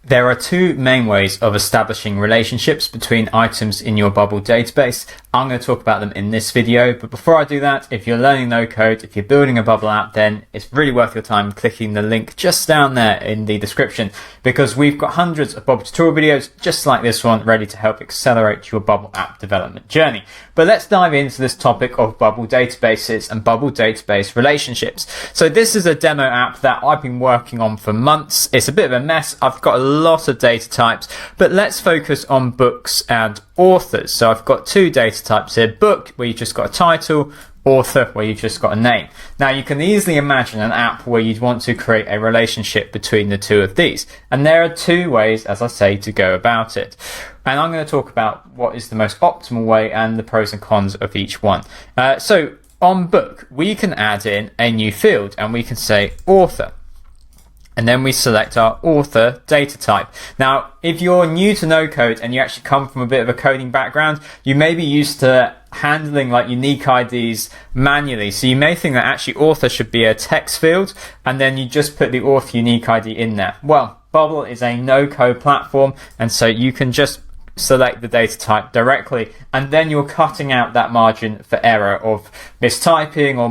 There are two main ways of establishing relationships between items in your Bubble database. I'm going to talk about them in this video, but before I do that, if you're learning no code, if you're building a Bubble app, then it's really worth your time clicking the link just down there in the description, because we've got hundreds of Bubble tutorial videos just like this one ready to help accelerate your Bubble app development journey. But let's dive into this topic of Bubble databases and Bubble database relationships. So this is a demo app that I've been working on for months. It's a bit of a mess. I've got a lot of data types, but let's focus on books and authors. So I've got two data types here: book, where you've just got a title; author, where you've just got a name. Now you can easily imagine an app where you'd want to create a relationship between the two of these, and there are two ways, as I say, to go about it. And I'm going to talk about what is the most optimal way and the pros and cons of each one. So on book, we can add in a new field and we can say author. And then we select our author data type. Now, if you're new to no code and you actually come from a bit of a coding background, you may be used to handling like unique IDs manually. So you may think that actually author should be a text field and then you just put the author unique ID in there. Well, Bubble is a no code platform, and so you can just select the data type directly, and then you're cutting out that margin for error of mistyping or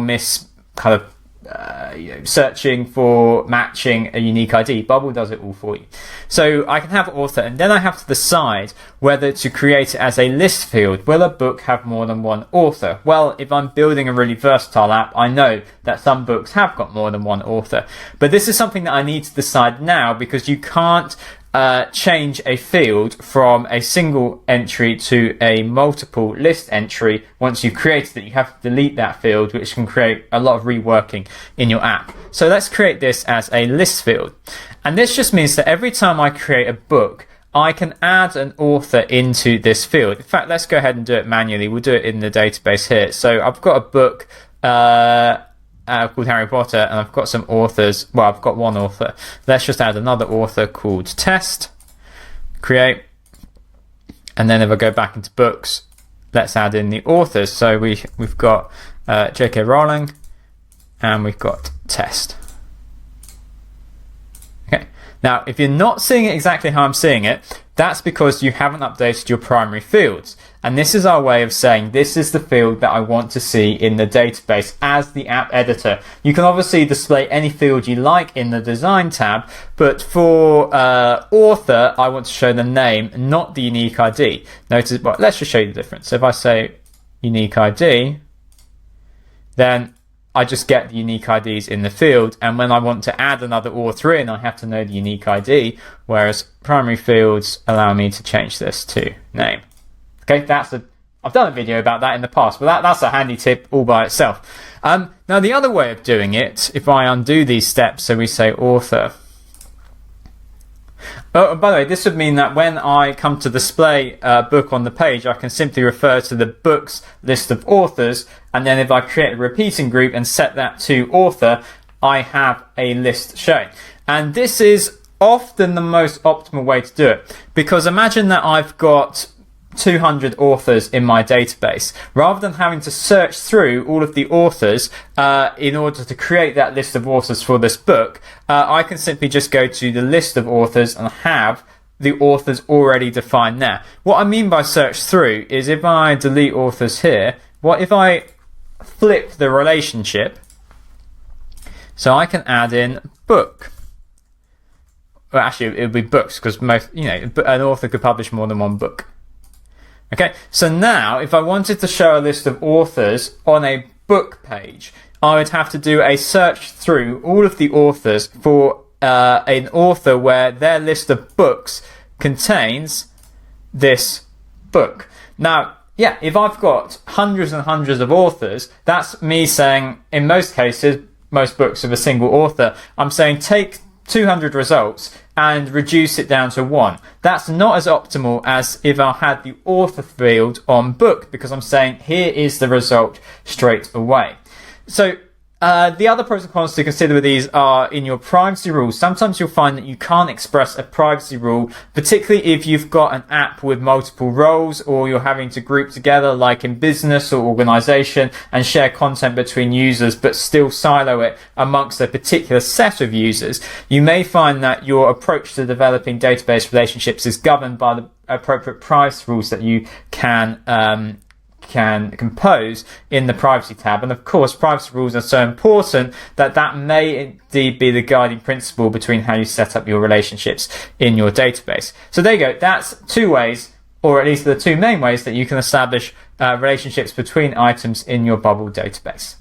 searching for matching a unique ID. Bubble does it all for you. So I can have author, and then I have to decide whether to create it as a list field. Will a book have more than one author? Well, if I'm building a really versatile app, I know that some books have got more than one author. But this is something that I need to decide now, because you can't change a field from a single entry to a multiple list entry. Once you've created it, you have to delete that field, which can create a lot of reworking in your app. So let's create this as a list field. And this just means that every time I create a book, I can add an author into this field. In fact, let's go ahead and do it manually. We'll do it in the database here. So I've got a book called Harry Potter, and I've got some authors. Well, I've got one author. Let's just add another author called Test. Create. And then if I go back into books, let's add in the authors. So we've got J.K. Rowling, and we've got Test. Okay. Now, if you're not seeing it exactly how I'm seeing it, that's because you haven't updated your primary fields. And this is our way of saying this is the field that I want to see in the database as the app editor. You can obviously display any field you like in the design tab, but for author, I want to show the name, not the unique ID. Notice, well, let's just show you the difference. So if I say unique ID, then I just get the unique IDs in the field, and when I want to add another author in, I have to know the unique ID, whereas primary fields allow me to change this to name. Okay, I've done a video about that in the past, but that's a handy tip all by itself. Now the other way of doing it, if I undo these steps, so we say author. Oh, by the way, this would mean that when I come to display a book on the page, I can simply refer to the book's list of authors, and then if I create a repeating group and set that to author, I have a list showing. And this is often the most optimal way to do it, because imagine that I've got 200 authors in my database. Rather than having to search through all of the authors in order to create that list of authors for this book, I can simply just go to the list of authors and have the authors already defined there. What I mean by search through is if I delete authors here, what if I flip the relationship so I can add in book? Well, actually, it would be books, because an author could publish more than one book. Okay, so now if I wanted to show a list of authors on a book page, I would have to do a search through all of the authors for an author where their list of books contains this book. Now, yeah, if I've got hundreds and hundreds of authors, that's me saying, in most cases, most books of a single author, I'm saying take 200 results and reduce it down to 1. That's not as optimal as if I had the author field on book, because I'm saying here is the result straight away. So The other pros and cons to consider with these are in your privacy rules. Sometimes you'll find that you can't express a privacy rule, particularly if you've got an app with multiple roles, or you're having to group together like in business or organization and share content between users but still silo it amongst a particular set of users. You may find that your approach to developing database relationships is governed by the appropriate privacy rules that you can compose in the privacy tab. And of course, privacy rules are so important that may indeed be the guiding principle between how you set up your relationships in your database. So there you go. That's two ways, or at least the two main ways, that you can establish relationships between items in your Bubble database.